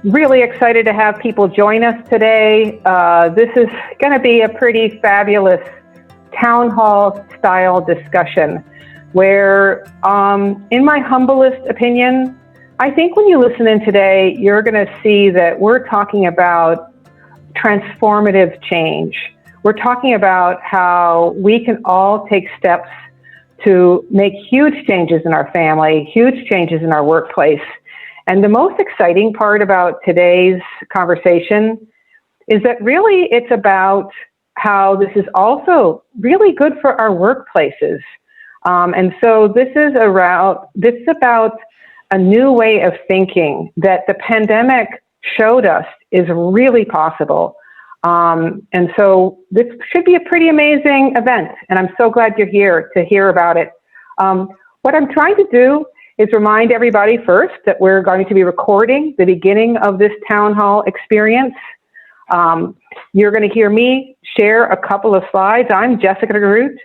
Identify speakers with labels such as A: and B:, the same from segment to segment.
A: Really excited to have people join us today. This is going to be a pretty fabulous town hall style discussion where, in my humblest opinion, I think when you listen in today, you're going to see that we're talking about transformative change. We're talking about how we can all take steps to make huge changes in our family, huge changes in our workplace. And the most exciting part about today's conversation is that really it's about how this is also really good for our workplaces. And so this is about a new way of thinking that the pandemic showed us is really possible. And so this should be a pretty amazing event, and I'm so glad you're here to hear about it. What I'm trying to do is remind everybody first that we're going to be recording the beginning of this town hall experience. You're going to hear me share a couple of slides. I'm Jessica DeGroot.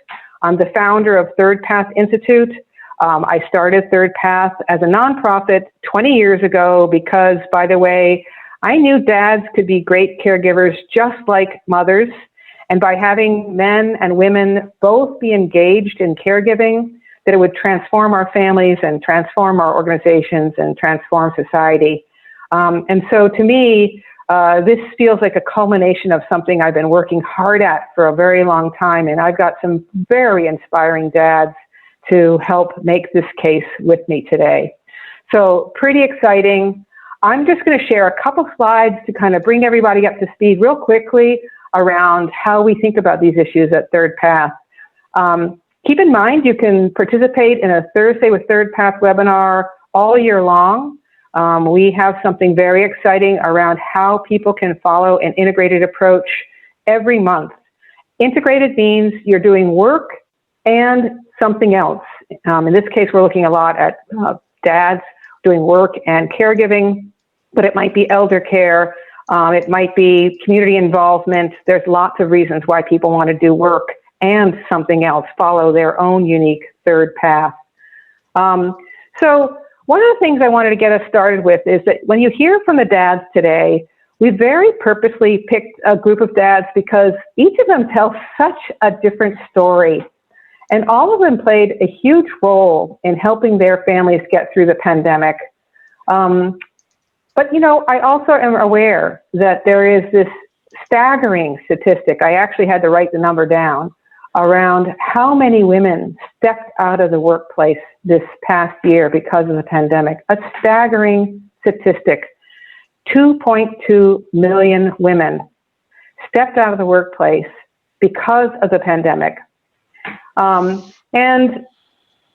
A: I'm the founder of thirdpathInstitute. I started Third Path as a nonprofit 20 years ago because, by the way, I knew dads could be great caregivers just like mothers. And by having men and women both be engaged in caregiving, that it would transform our families and transform our organizations and transform society. And so to me, this feels like a culmination of something I've been working hard at for a very long time. And I've got some very inspiring dads to help make this case with me today. So pretty exciting. I'm just going to share a couple slides to kind of bring everybody up to speed real quickly around how we think about these issues at Third Path. Keep in mind, you can participate in a Thursday with Third Path webinar all year long. We have something very exciting around how people can follow an integrated approach every month. Integrated means you're doing work and something else. In this case, we're looking a lot at dads doing work and caregiving, but it might be elder care, it might be community involvement. There's lots of reasons why people want to do work and something else, follow their own unique third path. So one of the things I wanted to get us started with is that when you hear from the dads today, we very purposely picked a group of dads because each of them tells such a different story. And all of them played a huge role in helping their families get through the pandemic. But, you know, I also am aware that there is this staggering statistic. I actually had to write the number down around how many women stepped out of the workplace this past year because of the pandemic. A staggering statistic. 2.2 million women stepped out of the workplace because of the pandemic. And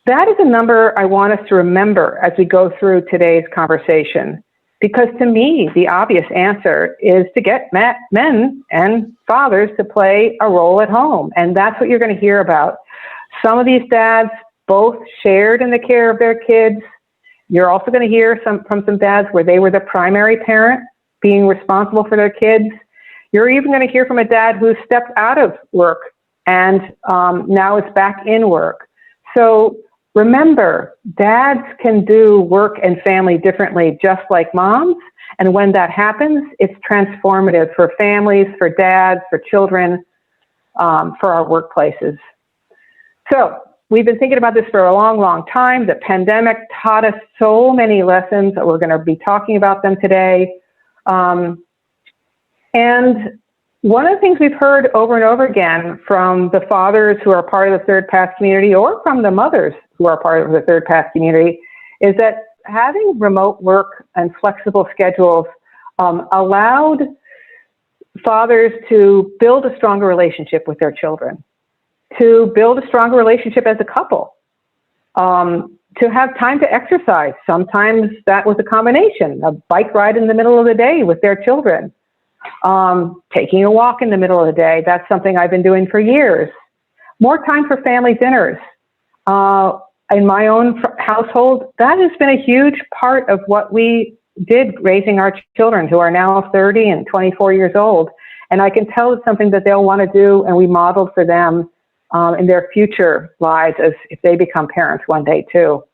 A: that is a number I want us to remember as we go through today's conversation. Because to me, the obvious answer is to get men and fathers to play a role at home. And that's what you're going to hear about. Some of these dads both shared in the care of their kids. You're also going to hear from some dads where they were the primary parent, being responsible for their kids. You're even going to hear from a dad who stepped out of work and now is back in work. So remember, dads can do work and family differently, just like moms. And when that happens, it's transformative for families, for dads, for children, for our workplaces. So we've been thinking about this for a long, long time. The pandemic taught us so many lessons that we're going to be talking about them today. And one of the things we've heard over and over again from the fathers who are part of the Third Path community or from the mothers who are part of the Third Path community is that having remote work and flexible schedules allowed fathers to build a stronger relationship with their children, to build a stronger relationship as a couple, to have time to exercise. Sometimes that was a combination, a bike ride in the middle of the day with their children. Taking a walk in the middle of the day. That's something I've been doing for years. More time for family dinners. In my own household, that has been a huge part of what we did raising our children, who are now 30 and 24 years old. And I can tell it's something that they'll want to do, and we modeled for them in their future lives as if they become parents one day too.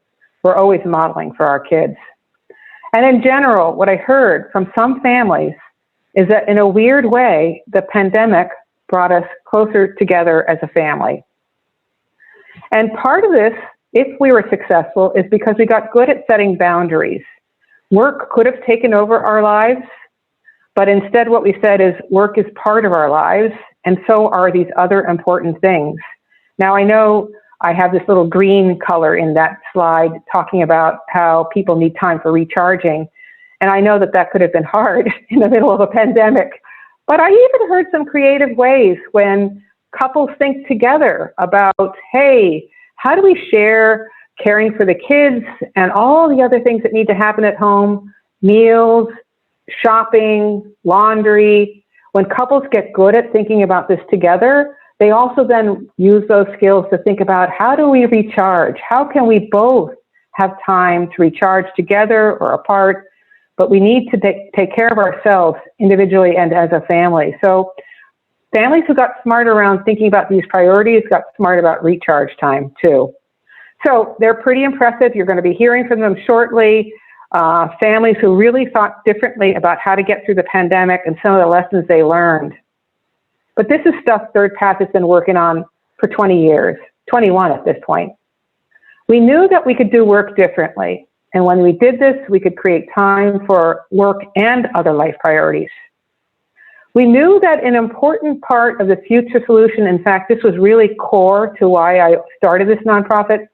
A: We're always modeling for our kids. And in general, what I heard from some families is that in a weird way, the pandemic brought us closer together as a family. And part of this, if we were successful, is because we got good at setting boundaries. Work could have taken over our lives, but instead what we said is work is part of our lives, and so are these other important things. Now, I know I have this little green color in that slide talking about how people need time for recharging, and I know that that could have been hard in the middle of a pandemic. But I even heard some creative ways when couples think together about, hey, how do we share caring for the kids and all the other things that need to happen at home, meals, shopping, laundry. When couples get good at thinking about this together, they also then use those skills to think about, how do we recharge? How can we both have time to recharge together or apart? But we need to take care of ourselves individually and as a family. So families who got smart around thinking about these priorities got smart about recharge time too. So they're pretty impressive. You're going to be hearing from them shortly. Families who really thought differently about how to get through the pandemic and some of the lessons they learned. But this is stuff Third Path has been working on for 20 years, 21 at this point. We knew that we could do work differently. And when we did this, we could create time for work and other life priorities. We knew that an important part of the future solution, in fact, this was really core to why I started this nonprofit,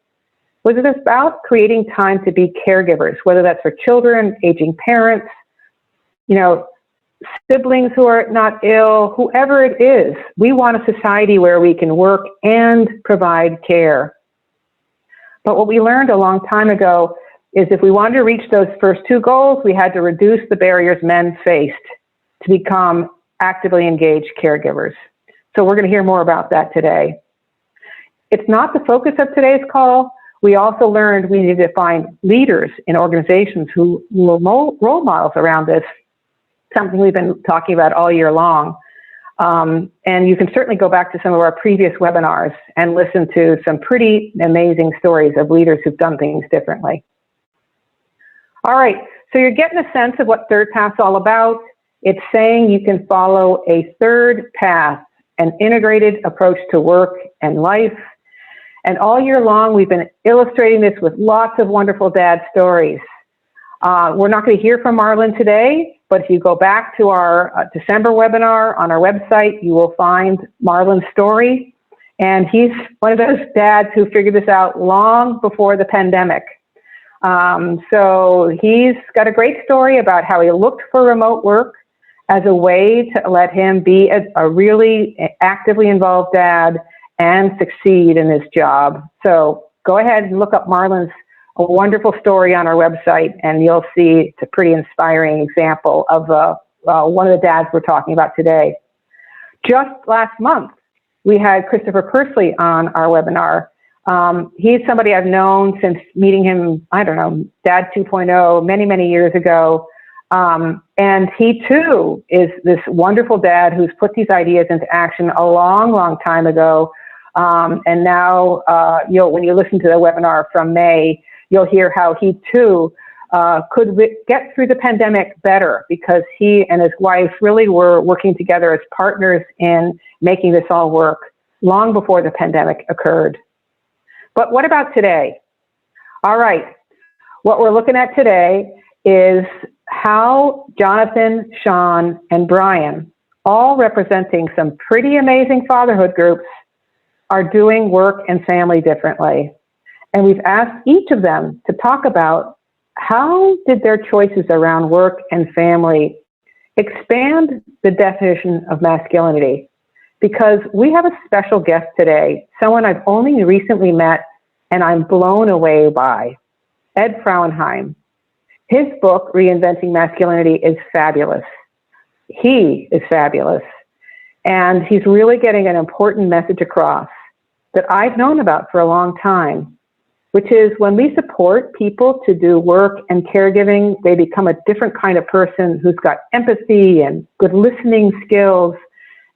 A: was it about creating time to be caregivers, whether that's for children, aging parents, siblings who are not ill, whoever it is. We want a society where we can work and provide care. But what we learned a long time ago is if we wanted to reach those first two goals, we had to reduce the barriers men faced to become actively engaged caregivers. So we're going to hear more about that today. It's not the focus of today's call. We also learned we needed to find leaders in organizations who were role models around this, something we've been talking about all year long. And you can certainly go back to some of our previous webinars and listen to some pretty amazing stories of leaders who've done things differently. All right, so you're getting a sense of what Third Path's all about. It's saying you can follow a third path, an integrated approach to work and life. And all year long, we've been illustrating this with lots of wonderful dad stories. We're not going to hear from Marlon today, but if you go back to our December webinar on our website, you will find Marlon's story. And he's one of those dads who figured this out long before the pandemic. So he's got a great story about how he looked for remote work as a way to let him be a really actively involved dad and succeed in his job. So go ahead and look up Marlon's a wonderful story on our website, and you'll see it's a pretty inspiring example of one of the dads we're talking about today. Just last month, we had Christopher Persley on our webinar. He's somebody I've known since meeting him, Dad 2.0, many, many years ago. And he too is this wonderful dad who's put these ideas into action a long, long time ago. And now, when you listen to the webinar from May, you'll hear how he too could get through the pandemic better because he and his wife really were working together as partners in making this all work long before the pandemic occurred. But what about today? All right, what we're looking at today is how Jonathan, Sean, and Brian, all representing some pretty amazing fatherhood groups, are doing work and family differently. And we've asked each of them to talk about how did their choices around work and family expand the definition of masculinity. Because we have a special guest today, someone I've only recently met and I'm blown away by, Ed Frauenheim. His book, Reinventing Masculinity, is fabulous. He is fabulous. And he's really getting an important message across that I've known about for a long time, which is when we support people to do work and caregiving, they become a different kind of person who's got empathy and good listening skills.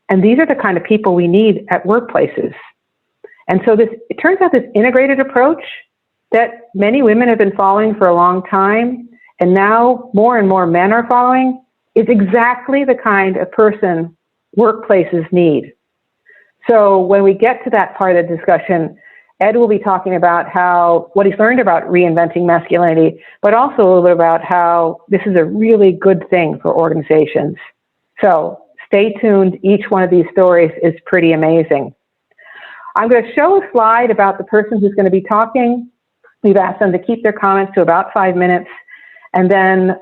A: And these are the kind of people we need at workplaces. And so it turns out this integrated approach that many women have been following for a long time and now more and more men are following, is exactly the kind of person workplaces need. So when we get to that part of the discussion, Ed will be talking about what he's learned about reinventing masculinity, but also a little bit about how this is a really good thing for organizations. So stay tuned. Each one of these stories is pretty amazing. I'm going to show a slide about the person who's going to be talking. We've asked them to keep their comments to about 5 minutes. And then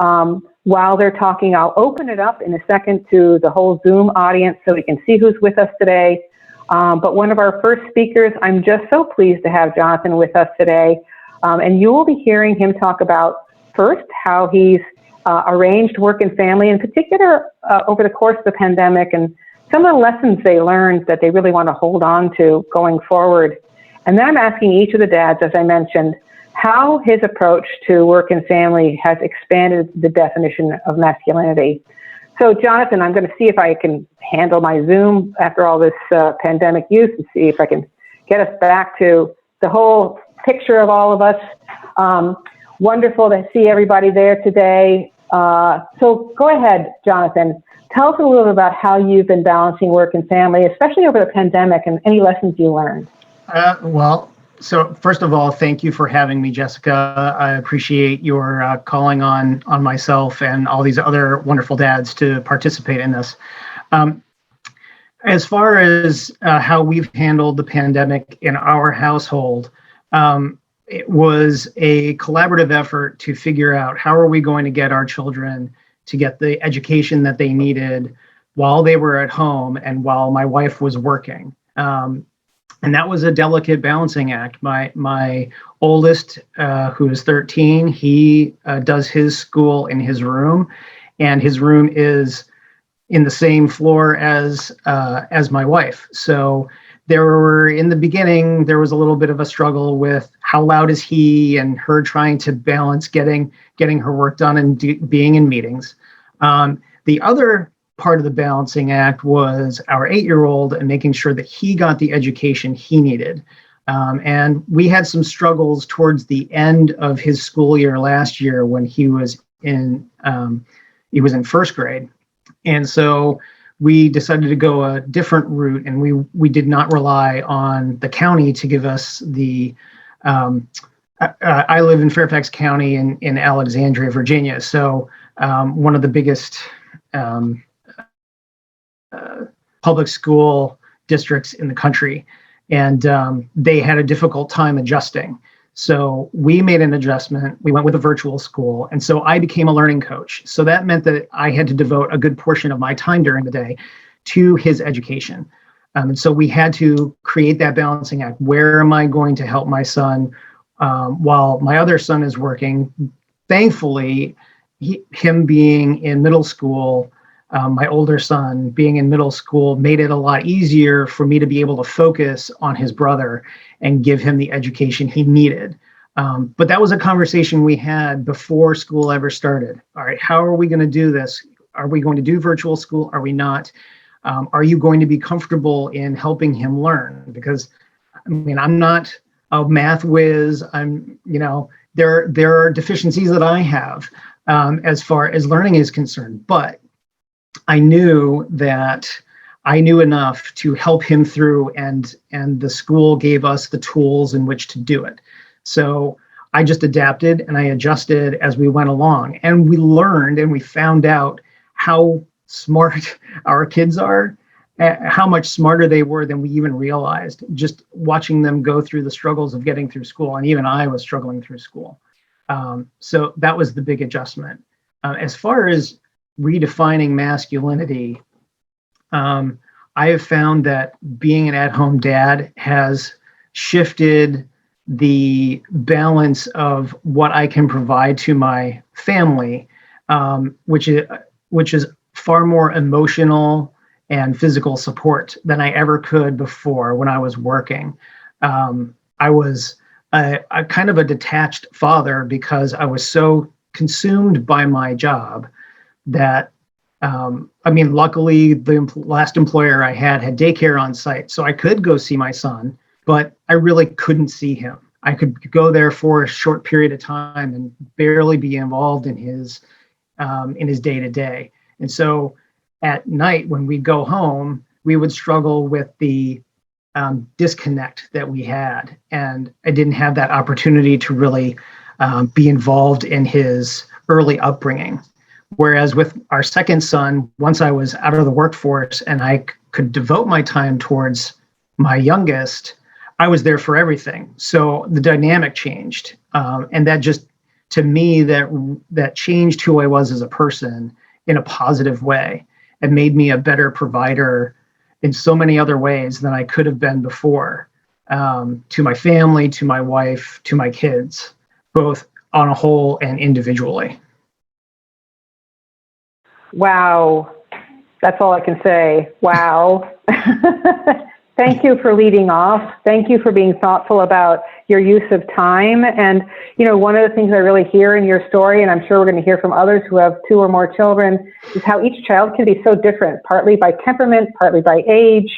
A: while they're talking, I'll open it up in a second to the whole Zoom audience so we can see who's with us today. But one of our first speakers, I'm just so pleased to have Jonathan with us today. And you will be hearing him talk about, first, how he's arranged work and family, in particular over the course of the pandemic, and some of the lessons they learned that they really want to hold on to going forward. And then I'm asking each of the dads, as I mentioned, how his approach to work and family has expanded the definition of masculinity. So, Jonathan, I'm going to see if I can handle my Zoom after all this pandemic use and see if I can get us back to the whole picture of all of us. Wonderful to see everybody there today. So go ahead, Jonathan. Tell us a little bit about how you've been balancing work and family, especially over the pandemic, and any lessons you learned.
B: So first of all, thank you for having me, Jessica. I appreciate your calling on myself and all these other wonderful dads to participate in this. As far as how we've handled the pandemic in our household, it was a collaborative effort to figure out how are we going to get our children to get the education that they needed while they were at home and while my wife was working. And that was a delicate balancing act. My oldest, who is 13, he does his school in his room, and his room is in the same floor as my wife. So in the beginning, there was a little bit of a struggle with how loud is he and her trying to balance getting her work done and being in meetings. The other part of the balancing act was our 8-year-old and making sure that he got the education he needed. And we had some struggles towards the end of his school year last year when he was in first grade. And so we decided to go a different route, and we did not rely on the county to give us the, I live in Fairfax County in Alexandria, Virginia. So one of the biggest public school districts in the country. And they had a difficult time adjusting. So we made an adjustment. We went with a virtual school. And so I became a learning coach. So that meant that I had to devote a good portion of my time during the day to his education. And so we had to create that balancing act. Where am I going to help my son while my other son is working? Thankfully, him being in middle school, my older son being in middle school made it a lot easier for me to be able to focus on his brother and give him the education he needed. But that was a conversation we had before school ever started. All right, how are we going to do this? Are we going to do virtual school? Are we not? Are you going to be comfortable in helping him learn? Because I mean, I'm not a math whiz. There are deficiencies that I have as far as learning is concerned, but I knew that I knew enough to help him through, and the school gave us the tools in which to do it. So I just adapted and I adjusted as we went along, and we learned and we found out how smart our kids are, how much smarter they were than we even realized, just watching them go through the struggles of getting through school. And even I was struggling through school. So that was the big adjustment. As far as redefining masculinity, I have found that being an at-home dad has shifted the balance of what I can provide to my family, which is far more emotional and physical support than I ever could before when I was working. I was a kind of a detached father because I was so consumed by my job that, luckily the last employer I had daycare on site, so I could go see my son, but I really couldn't see him. I could go there for a short period of time and barely be involved in his day to day. And so at night when we go home, we would struggle with the disconnect that we had, and I didn't have that opportunity to really be involved in his early upbringing. Whereas with our second son, once I was out of the workforce and I could devote my time towards my youngest, I was there for everything. So the dynamic changed. And that just, to me, that changed who I was as a person in a positive way and made me a better provider in so many other ways than I could have been before, to my family, to my wife, to my kids, both on a whole and individually.
A: Wow. That's all I can say. Wow. Thank you for leading off. Thank you for being thoughtful about your use of time. And, you know, one of the things I really hear in your story, and I'm sure we're going to hear from others who have 2 or more children, is how each child can be so different, partly by temperament, partly by age.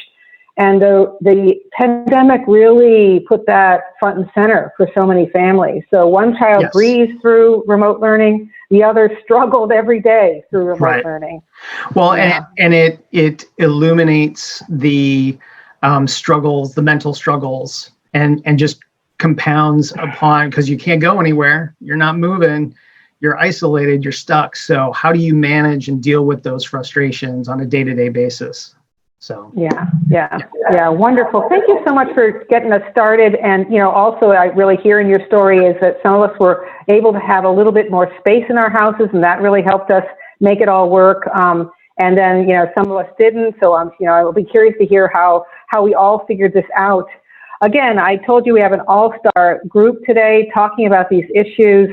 A: And the pandemic really put that front and center for so many families. So one child
B: Yes.
A: breezed through remote learning, the other struggled every day through remote learning.
B: Well,
A: Yeah.
B: and it illuminates the struggles, the mental struggles, and just compounds upon, because you can't go anywhere, you're not moving, you're isolated, you're stuck. So how do you manage and deal with those frustrations on a day-to-day basis? So yeah, wonderful.
A: Thank you so much for getting us started. And, you know, also I really hear in your story is that some of us were able to have a little bit more space in our houses, and that really helped us make it all work. And then, you know, some of us didn't. So you know, I will be curious to hear how we all figured this out. Again, I told you we have an all-star group today talking about these issues.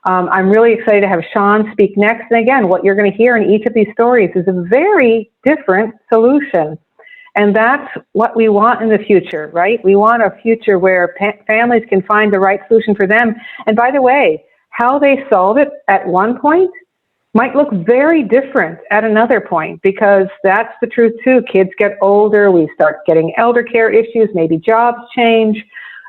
A: I'm really excited to have Sean speak next. And again, what you're going to hear in each of these stories is a very different solution. And that's what we want in the future, right? We want a future where families can find the right solution for them. And by the way, how they solve it at one point might look very different at another point, because that's the truth too. Kids get older, we start getting elder care issues, maybe jobs change.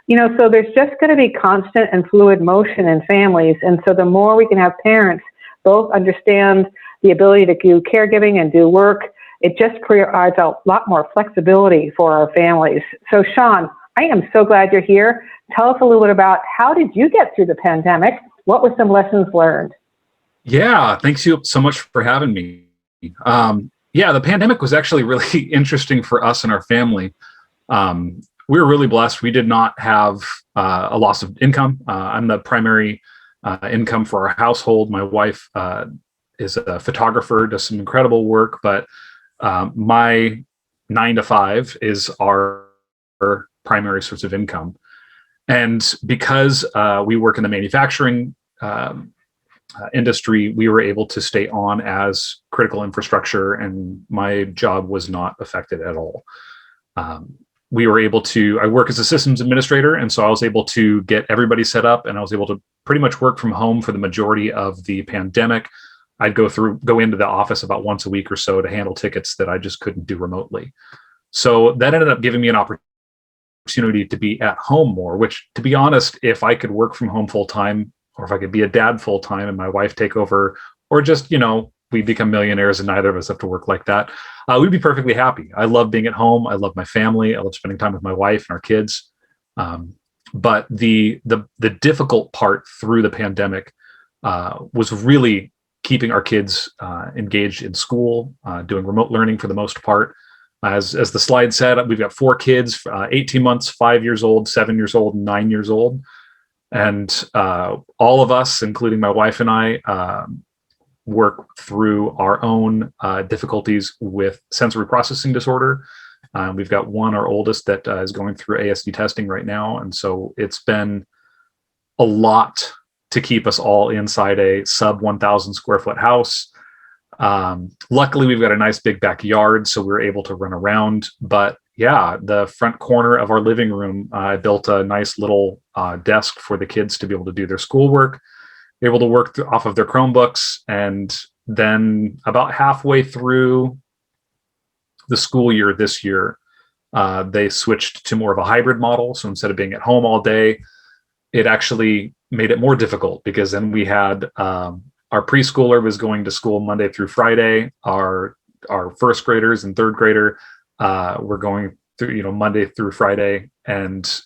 A: You know, so there's just going to be constant and fluid motion in families. And so the more we can have parents both understand the ability to do caregiving and do work, it just provides a lot more flexibility for our families. So Sean, I am so glad you're here. Tell us a little bit about, how did you get through the pandemic? What were some lessons learned?
C: Yeah, thanks you so much for having me. Yeah, the pandemic was actually really interesting for us and our family. We were really blessed. We did not have a loss of income. I'm the primary income for our household. My wife is a photographer, does some incredible work, but my 9 to 5 is our primary source of income. And because we work in the manufacturing industry, we were able to stay on as critical infrastructure, and my job was not affected at all. We were able to, I work as a systems administrator, and so I was able to get everybody set up, and I was able to pretty much work from home for the majority of the pandemic. I'd go into the office about once a week or so to handle tickets that I just couldn't do remotely. So that ended up giving me an opportunity to be at home more, which, to be honest, if I could work from home full time, or if I could be a dad full time and my wife take over, or just, you know, we become millionaires and neither of us have to work like that, we'd be perfectly happy. I love being at home. I love my family. I love spending time with my wife and our kids. But the difficult part through the pandemic was really keeping our kids engaged in school, doing remote learning for the most part. As the slide said, we've got 4 kids, 18 months, 5 years old, 7 years old, and 9 years old. And all of us, including my wife and I, work through our own difficulties with sensory processing disorder. We've got one, our oldest, that is going through ASD testing right now. And so it's been a lot to keep us all inside a sub 1,000 square foot house. Luckily, we've got a nice big backyard, so we're able to run around. But yeah, the front corner of our living room, I built a nice little desk for the kids to be able to do their schoolwork, able to work off of their Chromebooks. And then about halfway through the school year this year, they switched to more of a hybrid model. So instead of being at home all day, it actually made it more difficult, because then we had our preschooler was going to school Monday through Friday. Our first graders and third grader were going through, Monday through Friday, and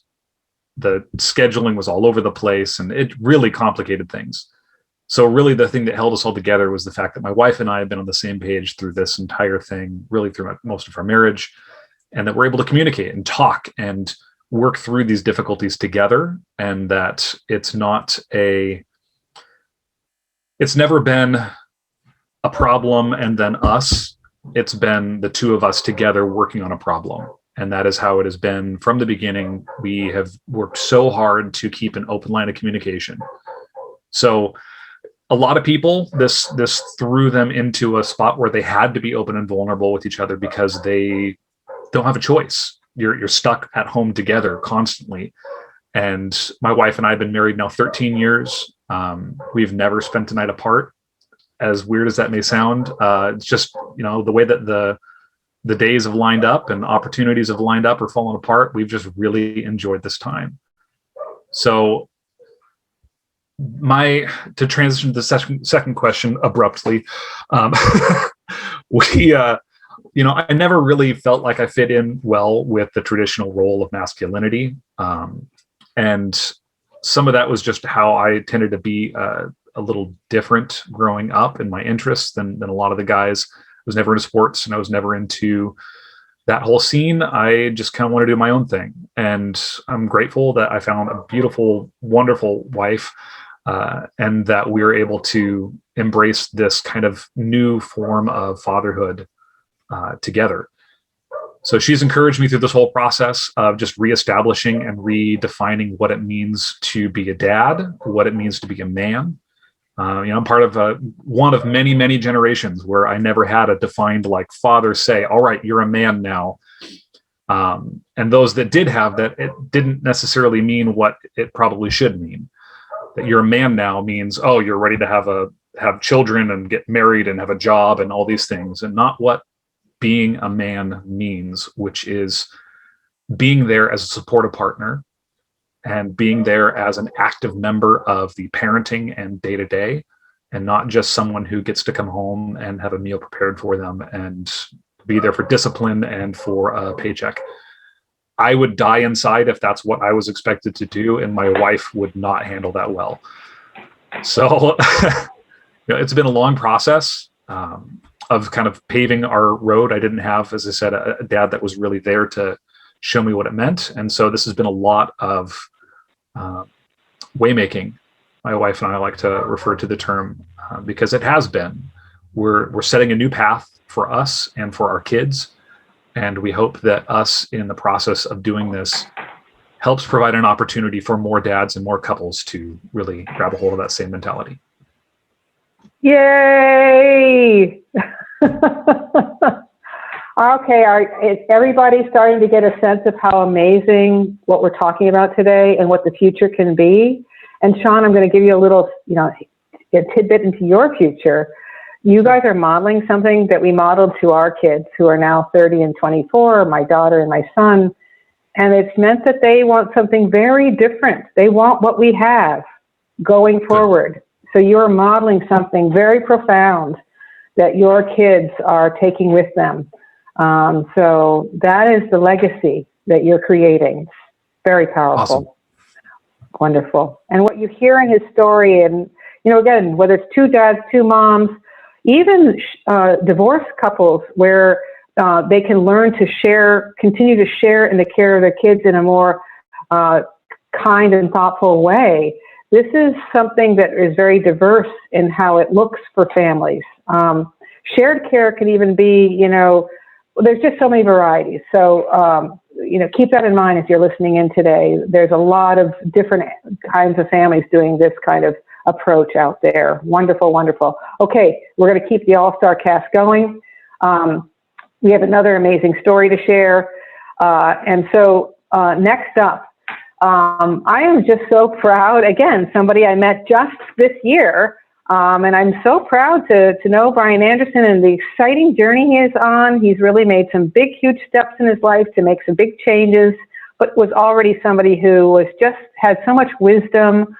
C: the scheduling was all over the place, and it really complicated things. So really the thing that held us all together was the fact that my wife and I have been on the same page through this entire thing, really through most of our marriage, and that we're able to communicate and talk and work through these difficulties together, and that it's never been a problem and then us. It's been the two of us together working on a problem. And that is how it has been from the beginning. We have worked so hard to keep an open line of communication. So a lot of people, this threw them into a spot where they had to be open and vulnerable with each other, because they don't have a choice. You're stuck at home together constantly. And my wife and I have been married now 13 years. We've never spent a night apart, as weird as that may sound. It's just, the way that the days have lined up and opportunities have lined up or fallen apart, we've just really enjoyed this time. So to transition to the second question abruptly, I never really felt like I fit in well with the traditional role of masculinity. And some of that was just how I tended to be a little different growing up in my interests than a lot of the guys. I was never into sports, and I was never into that whole scene. I just kind of want to do my own thing. And I'm grateful that I found a beautiful, wonderful wife, and that we were able to embrace this kind of new form of fatherhood together. So she's encouraged me through this whole process of just reestablishing and redefining what it means to be a dad, what it means to be a man. I'm part of one of many, many generations where I never had a defined father say, all right, you're a man now. And those that did have that, it didn't necessarily mean what it probably should mean. That you're a man now means, oh, you're ready to have children and get married and have a job and all these things, and not what being a man means, which is being there as a supportive partner and being there as an active member of the parenting and day-to-day, and not just someone who gets to come home and have a meal prepared for them and be there for discipline and for a paycheck. I would die inside if that's what I was expected to do, and my wife would not handle that well. So it's been a long process of kind of paving our road. I didn't have, as I said, a dad that was really there to show me what it meant. And so this has been a lot of waymaking. My wife and I like to refer to the term because it has been. We're setting a new path for us and for our kids. And we hope that us, in the process of doing this, helps provide an opportunity for more dads and more couples to really grab a hold of that same mentality.
A: Yay! Okay, is everybody starting to get a sense of how amazing what we're talking about today and what the future can be? And Sean, I'm going to give you a little, a tidbit into your future. You guys are modeling something that we modeled to our kids, who are now 30 and 24, my daughter and my son. And it's meant that they want something very different. They want what we have going forward. So you're modeling something very profound that your kids are taking with them. So that is the legacy that you're creating. Very powerful.
C: Awesome.
A: Wonderful. And what you hear in his story, and, again, whether it's two dads, two moms, even divorced couples where they can learn to continue to share in the care of their kids in a more kind and thoughtful way. This is something that is very diverse in how it looks for families. Shared care can even be, there's just so many varieties. So, keep that in mind if you're listening in today. There's a lot of different kinds of families doing this kind of approach out there. Wonderful, wonderful. Okay, we're going to keep the all-star cast going. We have another amazing story to share. And so next up, I am just so proud, again, somebody I met just this year, and I'm so proud to know Brian Anderson and the exciting journey he is on. He's really made some big, huge steps in his life to make some big changes, but was already somebody who was just had so much wisdom,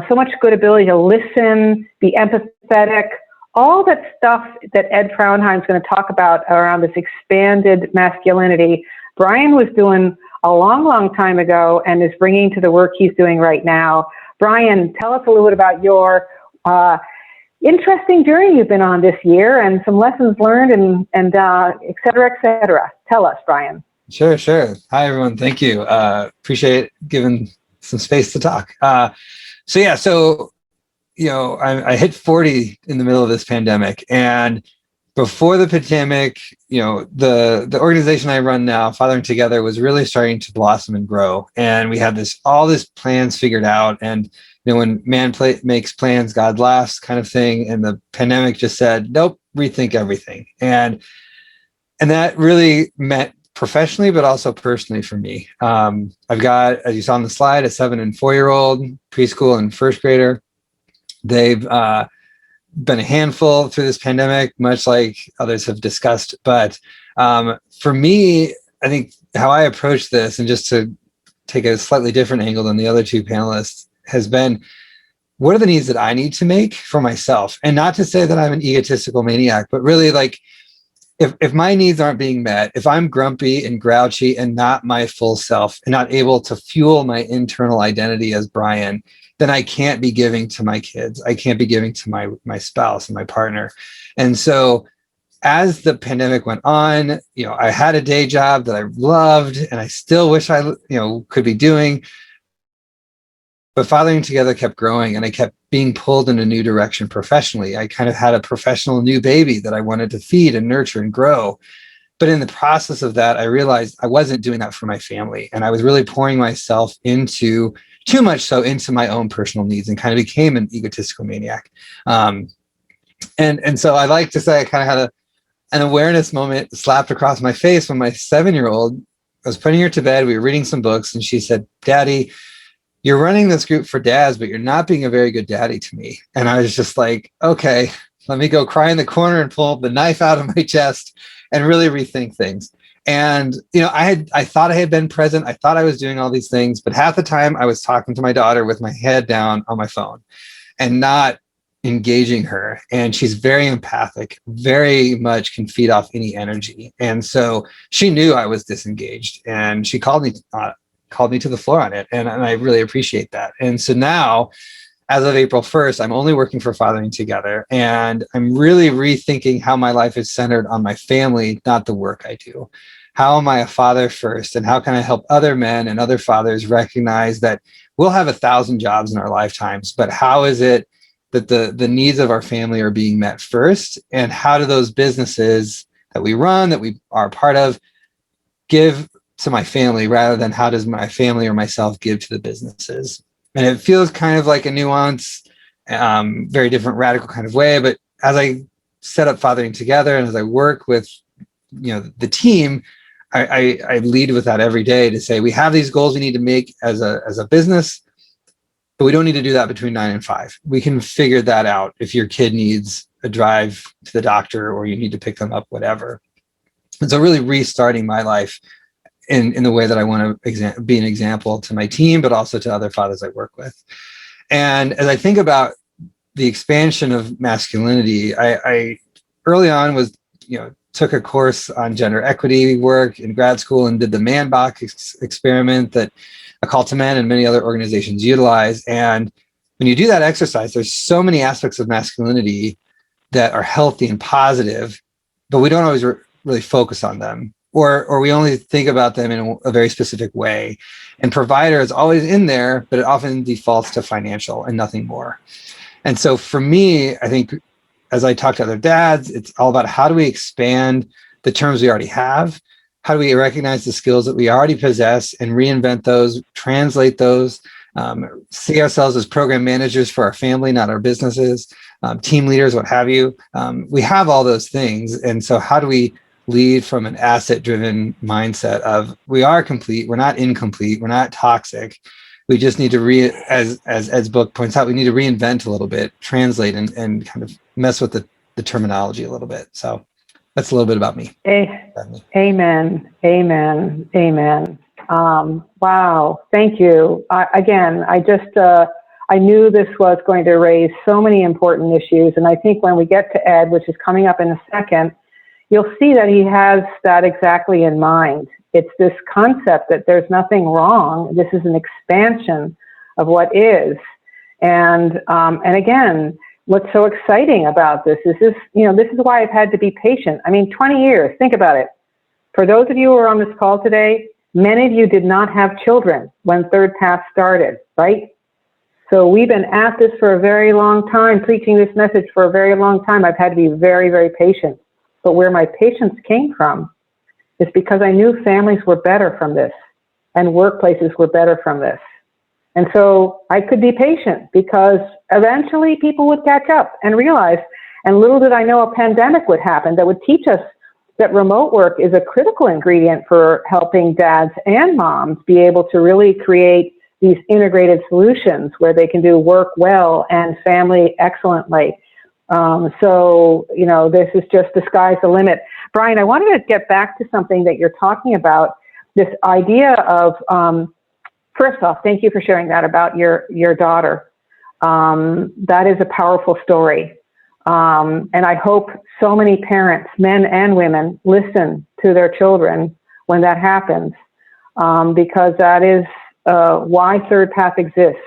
A: so much good ability to listen, be empathetic, all that stuff that Ed Frauenheim is going to talk about around this expanded masculinity. Brian was doing a long, long time ago and is bringing to the work he's doing right now. Brian, tell us a little bit about your interesting journey you've been on this year and some lessons learned and et cetera, et cetera. Tell us, Brian.
D: Sure. Hi, everyone. Thank you. Appreciate giving some space to talk. So I hit 40 in the middle of this pandemic, and before the pandemic, the organization I run now, Fathering Together, was really starting to blossom and grow. And we had all this plans figured out. And when man makes plans, God laughs kind of thing. And the pandemic just said, nope, rethink everything. And that really meant professionally, but also personally for me. I've got, as you saw on the slide, a 7 and 4-year-old, preschool and first grader. They've been a handful through this pandemic, much like others have discussed. But for me, I think how I approach this, and just to take a slightly different angle than the other two panelists, has been, what are the needs that I need to make for myself? And not to say that I'm an egotistical maniac, but really, like, if my needs aren't being met, if I'm grumpy and grouchy and not my full self and not able to fuel my internal identity as Brian, then I can't be giving to my kids. I can't be giving to my spouse and my partner. And so as the pandemic went on, I had a day job that I loved and I still wish I, could be doing. But Fathering Together kept growing, and I kept being pulled in a new direction professionally. I kind of had a professional new baby that I wanted to feed and nurture and grow. But in the process of that, I realized I wasn't doing that for my family. And I was really pouring myself into, too much so, into my own personal needs, and kind of became an egotistical maniac. And so I like to say I kind of had an awareness moment slapped across my face when my 7-year-old, I was putting her to bed. We were reading some books, and she said, "Daddy, you're running this group for dads, but you're not being a very good daddy to me." And I was just like, okay, let me go cry in the corner and pull the knife out of my chest and really rethink things. And, I thought I had been present. I thought I was doing all these things, but half the time I was talking to my daughter with my head down on my phone and not engaging her. And she's very empathic, very much can feed off any energy. And so she knew I was disengaged, and she called me to the floor on it. And I really appreciate that. And so now, as of April 1st, I'm only working for Fathering Together, and I'm really rethinking how my life is centered on my family, not the work I do. How am I a father first? And how can I help other men and other fathers recognize that we'll have 1,000 jobs in our lifetimes, but how is it that the needs of our family are being met first? And how do those businesses that we run, that we are a part of, give to my family, rather than how does my family or myself give to the businesses? And it feels kind of like a nuance, very different, radical kind of way. But as I set up Fathering Together, and as I work with, the team, I lead with that every day to say, we have these goals we need to make as a business, but we don't need to do that between 9 and 5. We can figure that out if your kid needs a drive to the doctor, or you need to pick them up, whatever. And so really restarting my life in the way that I want to be an example to my team, but also to other fathers I work with. And as I think about the expansion of masculinity, I early on was, took a course on gender equity work in grad school and did the man box experiment that A Call to Men and many other organizations utilize. And when you do that exercise, there's so many aspects of masculinity that are healthy and positive, but we don't always really focus on them. Or we only think about them in a very specific way. And provider is always in there, but it often defaults to financial and nothing more. And so for me, I think as I talk to other dads, it's all about how do we expand the terms we already have? How do we recognize the skills that we already possess and reinvent those, translate those, see ourselves as program managers for our family, not our businesses, team leaders, what have you. We have all those things. And so how do we lead from an asset-driven mindset of we are complete, we're not incomplete, we're not toxic. We just need to as Ed's book points out, we need to reinvent a little bit, translate and kind of mess with the terminology a little bit. So that's a little bit about me.
A: Amen. Amen. Amen. Wow. Thank you. I knew this was going to raise so many important issues. And I think when we get to Ed, which is coming up in a second, you'll see that he has that exactly in mind. It's this concept that there's nothing wrong. This is an expansion of what is. And again, what's so exciting about this is this is why I've had to be patient. I mean, 20 years, think about it. For those of you who are on this call today, many of you did not have children when Third Path started, right? So we've been at this for a very long time, preaching this message for a very long time. I've had to be very, very patient. But where my patience came from is because I knew families were better from this and workplaces were better from this. And so I could be patient because eventually people would catch up and realize, and little did I know a pandemic would happen that would teach us that remote work is a critical ingredient for helping dads and moms be able to really create these integrated solutions where they can do work well and family excellently. So, this is just the sky's the limit. Brian, I wanted to get back to something that you're talking about, this idea of, first off, thank you for sharing that about your daughter. That is a powerful story. And I hope so many parents, men and women, listen to their children when that happens, because that is why Third Path exists.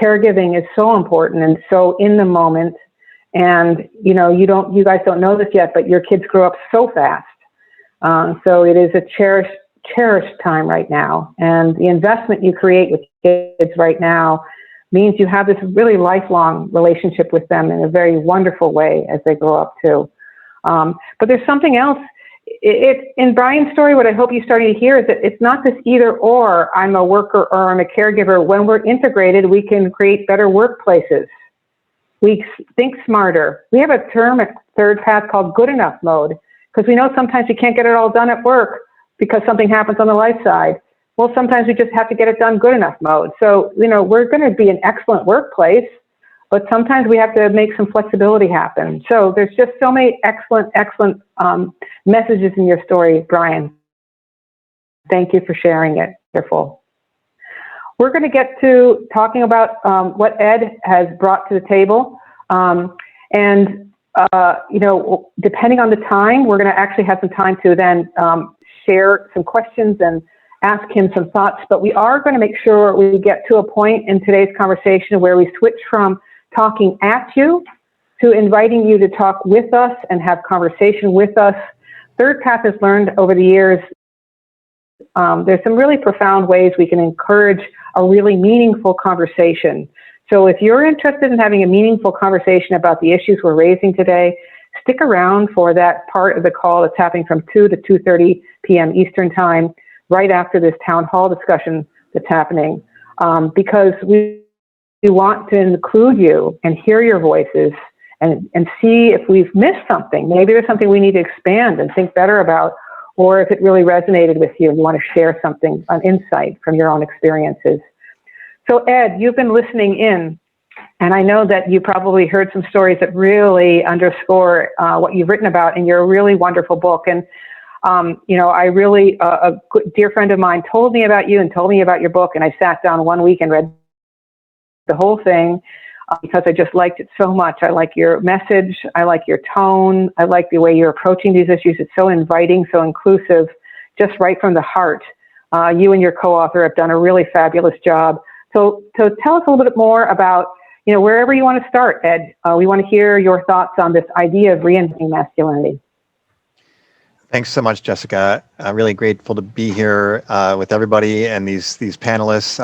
A: Caregiving is so important and so in the moment. And, you guys don't know this yet, but your kids grow up so fast. So it is a cherished time right now. And the investment you create with kids right now means you have this really lifelong relationship with them in a very wonderful way as they grow up too. But there's something else. In Brian's story, what I hope you're starting to hear is that it's not this either or, I'm a worker or I'm a caregiver. When we're integrated, we can create better workplaces. We think smarter. We have a term at Third Path called good enough mode, because we know sometimes you can't get it all done at work because something happens on the life side. Well, sometimes we just have to get it done good enough mode. So, we're going to be an excellent workplace, but sometimes we have to make some flexibility happen. So there's just so many excellent messages in your story, Brian. Thank you for sharing it. Wonderful. We're going to get to talking about what Ed has brought to the table. Depending on the time, we're going to actually have some time to then share some questions and ask him some thoughts. But we are going to make sure we get to a point in today's conversation where we switch from talking at you to inviting you to talk with us and have conversation with us. Third Path has learned over the years there's some really profound ways we can encourage a really meaningful conversation. So if you're interested in having a meaningful conversation about the issues we're raising today, stick around for that part of the call that's happening from 2 to 2:30 p.m. Eastern Time, right after this town hall discussion that's happening, because we want to include you and hear your voices and see if we've missed something. Maybe there's something we need to expand and think better about, or if it really resonated with you and you want to share something, an insight from your own experiences. So Ed, you've been listening in, and I know that you probably heard some stories that really underscore what you've written about in your really wonderful book. And, a dear friend of mine told me about you and told me about your book, and I sat down one week and read the whole thing because I just liked it so much. I like your message. I like your tone. I like the way you're approaching these issues. It's so inviting, so inclusive, just right from the heart. You and your co-author have done a really fabulous job. So tell us a little bit more about, wherever you want to start, Ed. We want to hear your thoughts on this idea of reinventing masculinity.
E: Thanks so much, Jessica. I'm really grateful to be here with everybody and these panelists.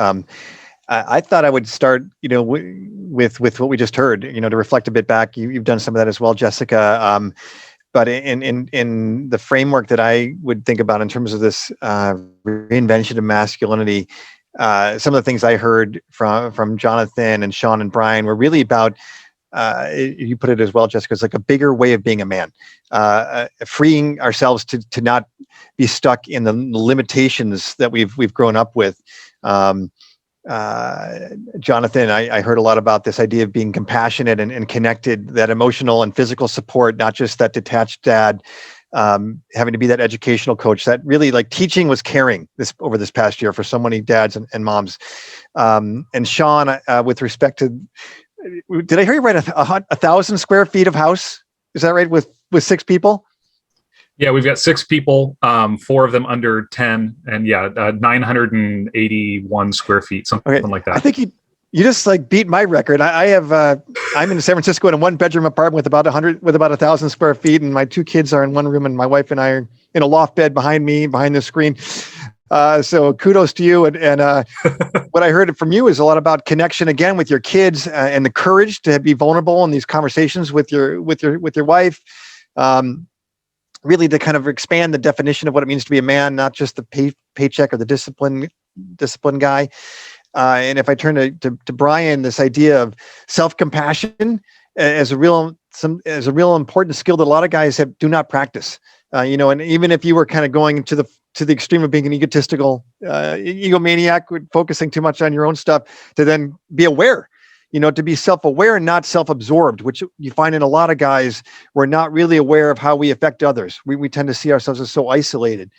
E: I thought I would start, with what we just heard, to reflect a bit back. You've done some of that as well, Jessica. But in the framework that I would think about in terms of this reinvention of masculinity, some of the things I heard from Jonathan and Sean and Brian were really about, you put it as well, Jessica, it's like a bigger way of being a man, freeing ourselves to not be stuck in the limitations that we've grown up with. Jonathan, I heard a lot about this idea of being compassionate and connected, that emotional and physical support, not just that detached dad having to be that educational coach. That really, like, teaching was caring over this past year for so many dads and moms. And Sean, with respect to, did I hear you right? 1,000 square feet of house? Is that right? With 6 people?
C: Yeah, we've got 6 people, 4 of them under 10, and 981 square feet, something like that.
E: I think you just like beat my record. I'm in San Francisco in a 1-bedroom apartment with about 1,000 square feet, and my 2 kids are in one room, and my wife and I are in a loft bed behind the screen. So kudos to you. And what I heard from you is a lot about connection again with your kids, and the courage to be vulnerable in these conversations with your wife. Really to kind of expand the definition of what it means to be a man, not just the paycheck or the discipline guy. And if I turn to Brian, this idea of self-compassion as a real important skill that a lot of guys do not practice. And even if you were kind of going to the extreme of being an egotistical egomaniac, focusing too much on your own stuff, to then be aware. To be self-aware and not self-absorbed, which you find in a lot of guys, we're not really aware of how we affect others. We tend to see ourselves as so isolated.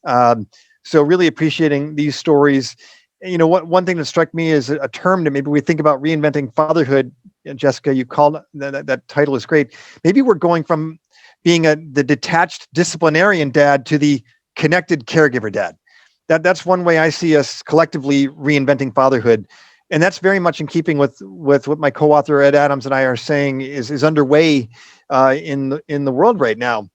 E: So really appreciating these stories. One thing that struck me is a term that maybe we think about reinventing fatherhood. Jessica, you called that title is great. Maybe we're going from being the detached disciplinarian dad to the connected caregiver dad. That's one way I see us collectively reinventing fatherhood. And that's very much in keeping with what my co-author Ed Adams and I are saying is underway in the world right now.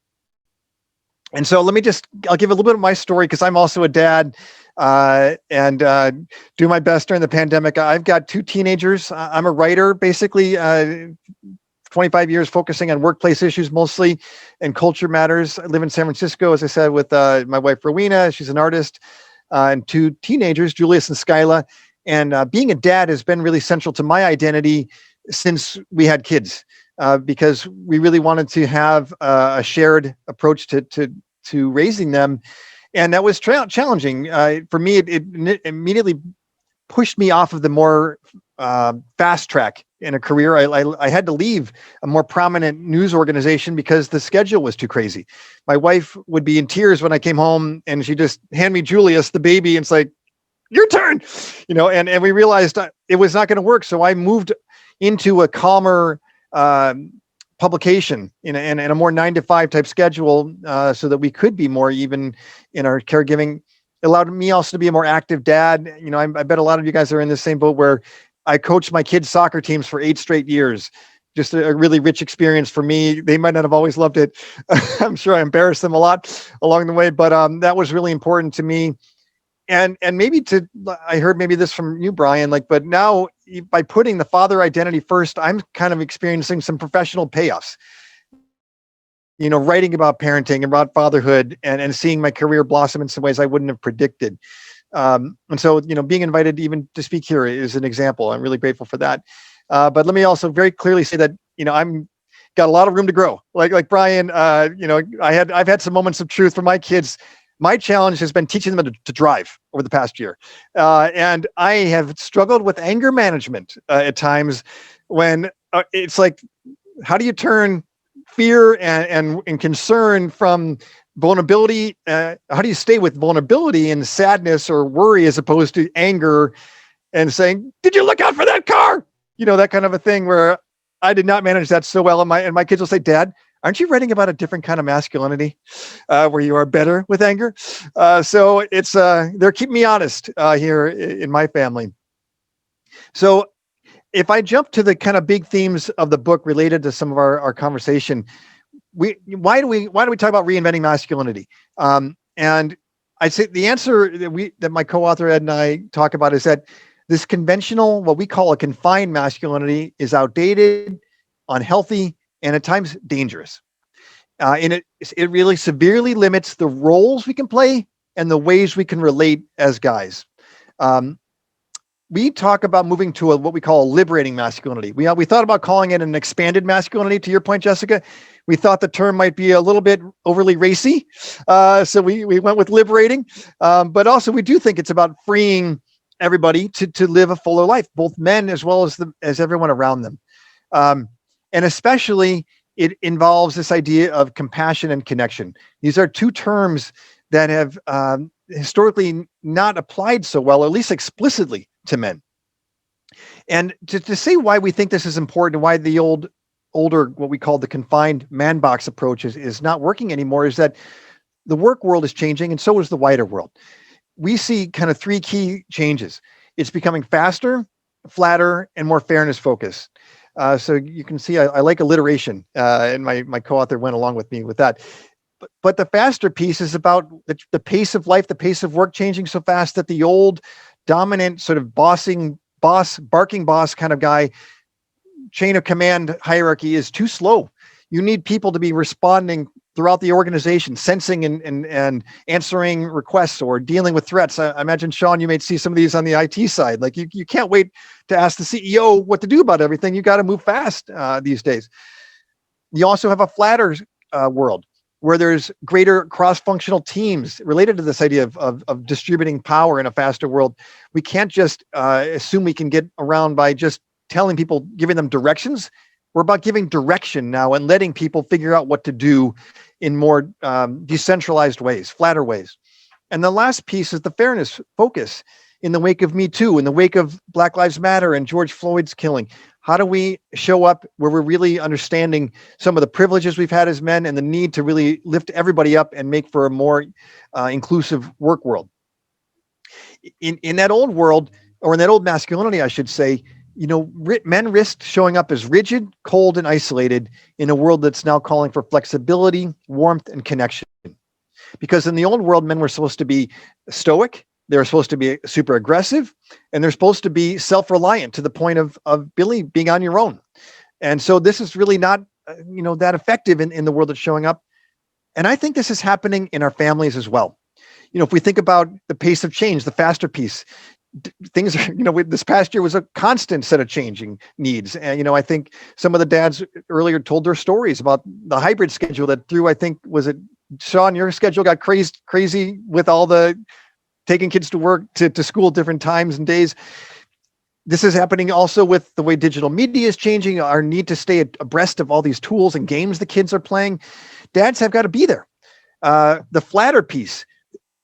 E: And so I'll give a little bit of my story, because I'm also a dad, and do my best during the pandemic. I've got 2 teenagers. I'm a writer, basically, 25 years focusing on workplace issues mostly and culture matters. I live in San Francisco, as I said, with my wife Rowena. She's an artist, and 2 teenagers, Julius and Skyla. And being a dad has been really central to my identity since we had kids, because we really wanted to have a shared approach to raising them. And that was challenging. For me, it immediately pushed me off of the more fast track in a career. I had to leave a more prominent news organization because the schedule was too crazy. My wife would be in tears when I came home, and she'd just hand me Julius, the baby, and it's like, your turn, and we realized it was not going to work. So I moved into a calmer publication in a more 9-to-5 type schedule, so that we could be more even in our caregiving. It allowed me also to be a more active dad. I bet a lot of you guys are in the same boat, where I coached my kids' soccer teams for 8 straight years. Just a really rich experience for me. They might not have always loved it. I'm sure I embarrassed them a lot along the way, but that was really important to me. And maybe I heard maybe this from you, Brian, but now by putting the father identity first, I'm kind of experiencing some professional payoffs, writing about parenting and about fatherhood, and seeing my career blossom in some ways I wouldn't have predicted. And so, being invited even to speak here is an example. I'm really grateful for that. But let me also very clearly say that, I'm got a lot of room to grow. Like Brian, I've had some moments of truth for my kids. My challenge has been teaching them to drive over the past year. And I have struggled with anger management at times, when it's like, how do you turn fear and concern from vulnerability? How do you stay with vulnerability and sadness or worry, as opposed to anger and saying, did you look out for that car? That kind of a thing, where I did not manage that so well. And my kids will say, Dad, aren't you writing about a different kind of masculinity, where you are better with anger? So it's they're keeping me honest here in my family. So if I jump to the kind of big themes of the book related to some of our conversation, why do we talk about reinventing masculinity? And I'd say the answer that my co-author Ed and I talk about is that this conventional, what we call a confined masculinity, is outdated, unhealthy, and at times dangerous. And it really severely limits the roles we can play and the ways we can relate as guys. We talk about moving to what we call a liberating masculinity. We thought about calling it an expanded masculinity. To your point, Jessica, we thought the term might be a little bit overly racy. So we went with liberating. But also we do think it's about freeing everybody to live a fuller life, both men as well as everyone around them. And especially it involves this idea of compassion and connection. These are two terms that have historically not applied so well, or at least explicitly, to men. And to say why we think this is important, why the older, what we call the confined man box approach is not working anymore, is that the work world is changing, and so is the wider world. We see kind of three key changes. It's becoming faster, flatter, and more fairness focused. So you can see I like alliteration, and my co-author went along with me with that. But the faster piece is about the pace of life, the pace of work changing so fast that the old dominant sort of barking boss kind of guy, chain of command hierarchy is too slow. You need people to be responding throughout the organization, sensing and answering requests or dealing with threats. I imagine, Sean, you may see some of these on the IT side. Like you can't wait to ask the CEO what to do about everything. You got to move fast these days. You also have a flatter world where there's greater cross-functional teams related to this idea of distributing power in a faster world. We can't just assume we can get around by just telling people, giving them directions. We're about giving direction now and letting people figure out what to do in more decentralized ways, flatter ways. And the last piece is the fairness focus. In the wake of Me Too, in the wake of Black Lives Matter and George Floyd's killing, how do we show up where we're really understanding some of the privileges we've had as men and the need to really lift everybody up and make for a more inclusive work world? In that old world, or in that old masculinity, I should say, men risked showing up as rigid, cold, and isolated in a world that's now calling for flexibility, warmth, and connection. Because in the old world, men were supposed to be stoic, they're supposed to be super aggressive, and they're supposed to be self-reliant to the point of Billy being on your own. And so this is really not, that effective in the world that's showing up. And I think this is happening in our families as well. If we think about the pace of change, the faster piece, things are, this past year was a constant set of changing needs. And, I think some of the dads earlier told their stories about the hybrid schedule that threw, I think, was it, Sean, your schedule got crazy with all the taking kids to work, to school at different times and days. This is happening also with the way digital media is changing, our need to stay abreast of all these tools and games the kids are playing. Dads have got to be there. The flatter piece,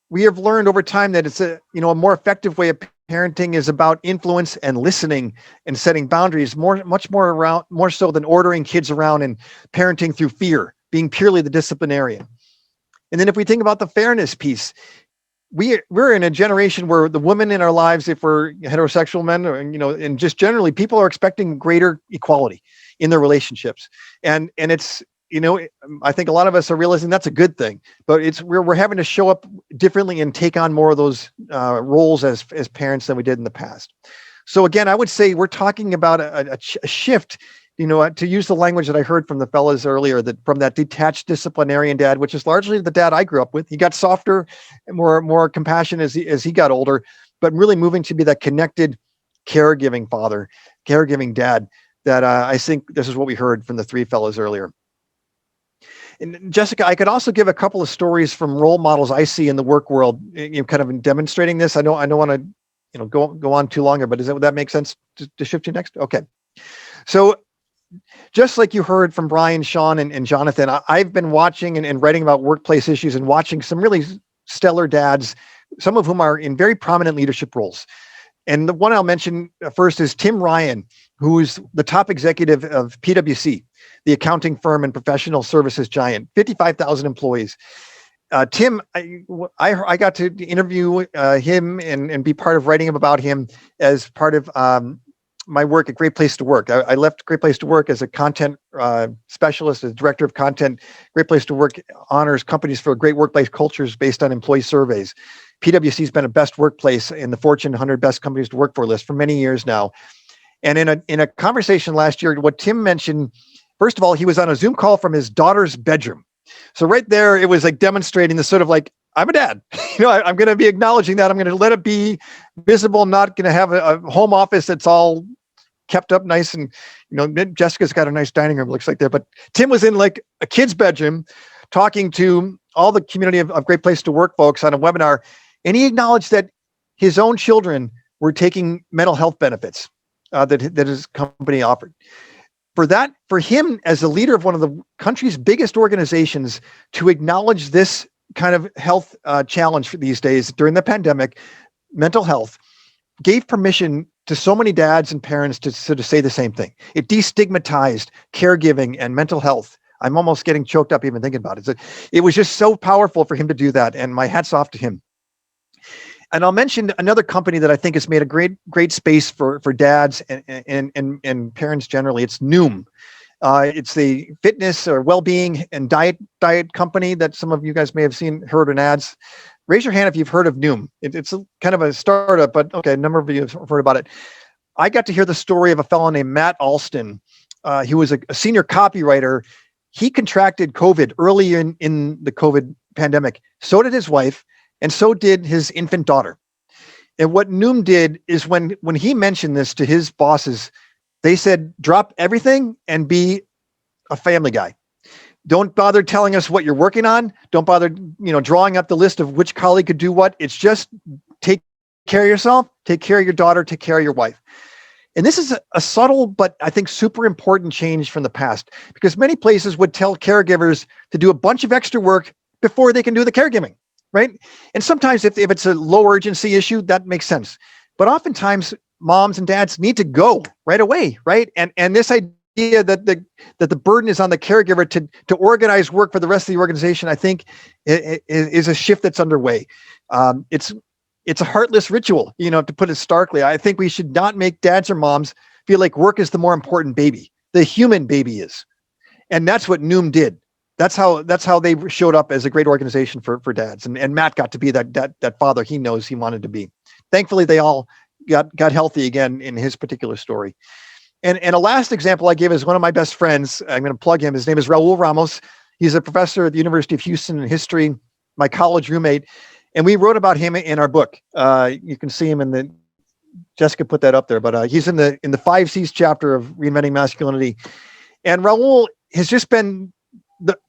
E: we have learned over time that it's a more effective way of parenting is about influence and listening and setting boundaries much more so than ordering kids around and parenting through fear, being purely the disciplinarian. And then if we think about the fairness piece, we're in a generation where the women in our lives, if we're heterosexual men, and just generally, people are expecting greater equality in their relationships. And it's, I think a lot of us are realizing that's a good thing, but we're having to show up differently and take on more of those roles as parents than we did in the past. So again, I would say we're talking about a shift, to use the language that I heard from the fellas earlier, that from that detached disciplinarian dad, which is largely the dad I grew up with. He got softer and more compassion as he got older, but really moving to be that connected, caregiving father, caregiving dad. That I think this is what we heard from the three fellas earlier. And Jessica, I could also give a couple of stories from role models I see in the work world, kind of in demonstrating this. I don't want to, go on too long here, but would that make sense to shift you next? Okay. So just like you heard from Brian, Sean, and Jonathan, I've been watching and writing about workplace issues and watching some really stellar dads, some of whom are in very prominent leadership roles. And the one I'll mention first is Tim Ryan, who's the top executive of PwC, the accounting firm and professional services giant, 55,000 employees. Tim, I got to interview him and be part of writing about him as part of my work at Great Place to Work. I left Great Place to Work as a content specialist, as director of content. Great Place to Work honors companies for great workplace cultures based on employee surveys. PwC has been a best workplace in the Fortune 100 best companies to work for list for many years now. And in a conversation last year, what Tim mentioned, first of all, he was on a Zoom call from his daughter's bedroom. So right there, it was like demonstrating the sort of like, I'm a dad. I'm going to be acknowledging that. I'm going to let it be visible. I'm not going to have a home office that's all kept up nice. And, Jessica's got a nice dining room, looks like there. But Tim was in like a kid's bedroom talking to all the community of Great Place to Work folks on a webinar. And he acknowledged that his own children were taking mental health benefits that his company offered. for him as the leader of one of the country's biggest organizations to acknowledge this kind of health challenge for these days during the pandemic, mental health, gave permission to so many dads and parents to say the same thing. It destigmatized caregiving and mental health. I'm almost getting choked up even thinking about it. It was just so powerful for him to do that, and my hat's off to him. And I'll mention another company that I think has made a great space for dads and parents generally. It's Noom. It's the fitness or well-being and diet company that some of you guys may have heard in ads. Raise your hand if you've heard of Noom. It's kind of a startup, but okay, a number of you have heard about it. I got to hear the story of a fellow named Matt Alston. He was a senior copywriter. He contracted COVID early in the COVID pandemic. So did his wife. And so did his infant daughter. And what Noom did is when he mentioned this to his bosses, they said, drop everything and be a family guy. Don't bother telling us what you're working on. Don't bother, drawing up the list of which colleague could do what. It's just take care of yourself, take care of your daughter, take care of your wife. And this is a subtle, but I think super important change from the past, because many places would tell caregivers to do a bunch of extra work before they can do the caregiving. Right. And sometimes if it's a low urgency issue, that makes sense. But oftentimes moms and dads need to go right away. Right. And this idea that the burden is on the caregiver to organize work for the rest of the organization, I think is a shift that's underway. It's a heartless ritual, to put it starkly. I think we should not make dads or moms feel like work is the more important baby. The human baby is. And that's what Noom did. That's how they showed up as a great organization for dads. And Matt got to be that father he knows he wanted to be. Thankfully, they all got healthy again in his particular story. And a last example I give is one of my best friends. I'm going to plug him. His name is Raul Ramos. He's a professor at the University of Houston in history, my college roommate. And we wrote about him in our book. You can see him Jessica put that up there, but he's in the 5 C's chapter of Reinventing Masculinity. And Raul has just been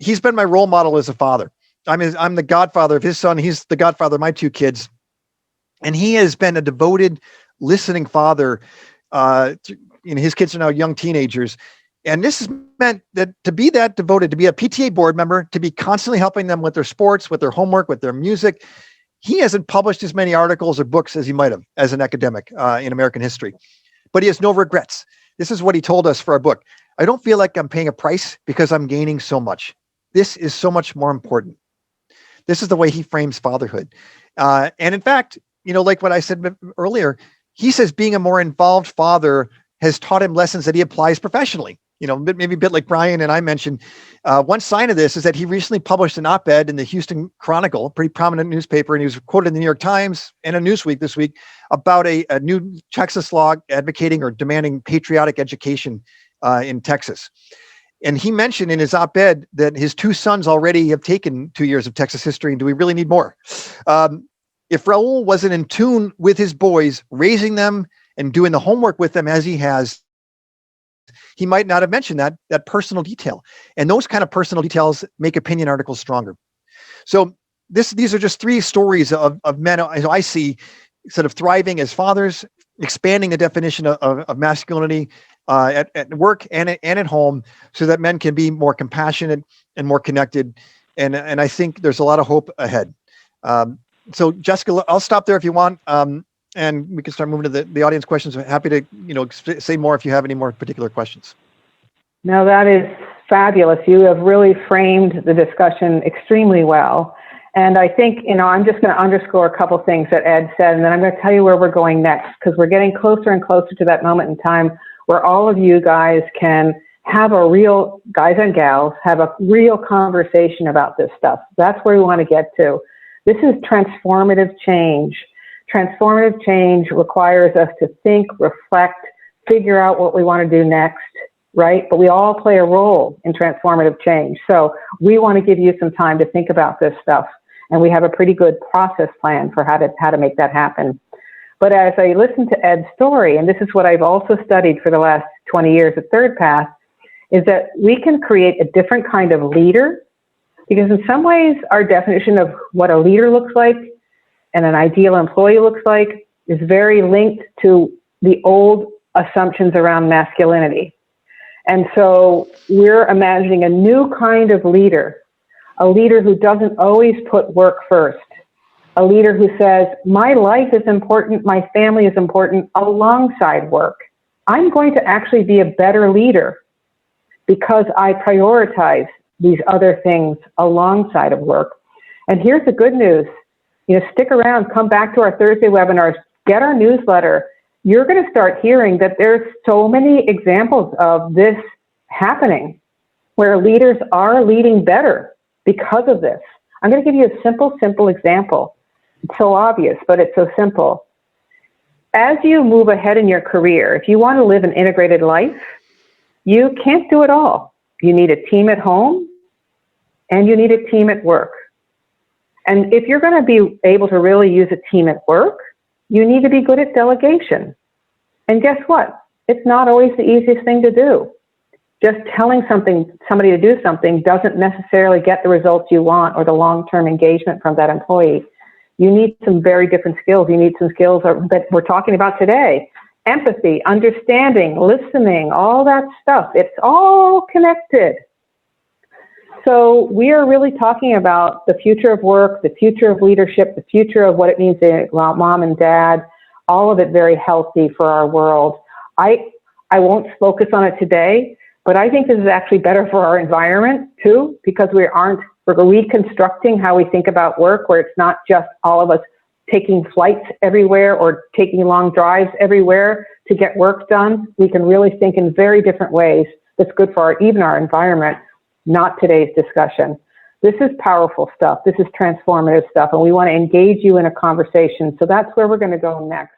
E: he's been my role model as a father. I'm the godfather of his son. He's the godfather of my 2 kids. And he has been a devoted, listening father. His kids are now young teenagers. And this has meant that to be that devoted, to be a PTA board member, to be constantly helping them with their sports, with their homework, with their music. He hasn't published as many articles or books as he might have as an academic in American history. But he has no regrets. This is what he told us for our book. I don't feel like I'm paying a price because I'm gaining so much. This is so much more important. This is the way he frames fatherhood. And in fact, like what I said earlier, he says being a more involved father has taught him lessons that he applies professionally. Maybe a bit like Brian and I mentioned. One sign of this is that he recently published an op-ed in the Houston Chronicle, a pretty prominent newspaper, and he was quoted in the New York Times and a Newsweek this week about a new Texas law advocating or demanding patriotic education in Texas. And he mentioned in his op-ed that his 2 sons already have taken 2 years of Texas history. And do we really need more? If Raul wasn't in tune with his boys, raising them and doing the homework with them as he has, he might not have mentioned that personal detail. And those kind of personal details make opinion articles stronger. So these are just 3 stories of men I see sort of thriving as fathers, expanding the definition of masculinity at work and at home, so that men can be more compassionate and more connected. And I think there's a lot of hope ahead. So Jessica, I'll stop there if you want. And we can start moving to the audience questions. I'm happy to say more if you have any more particular questions.
A: No, that is fabulous. You have really framed the discussion extremely well. And I think, I'm just going to underscore a couple things that Ed said, and then I'm going to tell you where we're going next, because we're getting closer and closer to that moment in time where all of you guys can have a real, guys and gals, have a real conversation about this stuff. That's where we want to get to. This is transformative change. Transformative change requires us to think, reflect, figure out what we want to do next, right? But we all play a role in transformative change. So we want to give you some time to think about this stuff. And we have a pretty good process plan for how to make that happen. But as I listen to Ed's story, and this is what I've also studied for the last 20 years at Third Path, is that we can create a different kind of leader, because in some ways our definition of what a leader looks like and an ideal employee looks like is very linked to the old assumptions around masculinity. And so we're imagining a new kind of leader, a leader who doesn't always put work first, a leader who says, my life is important, my family is important alongside work. I'm going to actually be a better leader because I prioritize these other things alongside of work. And here's the good news. Stick around, come back to our Thursday webinars, get our newsletter. You're going to start hearing that there's so many examples of this happening where leaders are leading better because of this. I'm going to give you a simple example. It's so obvious, but it's so simple. As you move ahead in your career, if you want to live an integrated life, you can't do it all. You need a team at home and you need a team at work. And if you're going to be able to really use a team at work, you need to be good at delegation. And guess what? It's not always the easiest thing to do. Just telling somebody to do something doesn't necessarily get the results you want or the long-term engagement from that employee. You need some very different skills. You need some skills that we're talking about today. Empathy, understanding, listening, all that stuff. It's all connected. So we are really talking about the future of work, the future of leadership, the future of what it means to mom and dad, all of it very healthy for our world. I won't focus on it today, but I think this is actually better for our environment too, because we're reconstructing how we think about work, where it's not just all of us taking flights everywhere or taking long drives everywhere to get work done. We can really think in very different ways that's good for even our environment. Not today's discussion. This is powerful stuff. This is transformative stuff, and we want to engage you in a conversation. So that's where we're going to go next.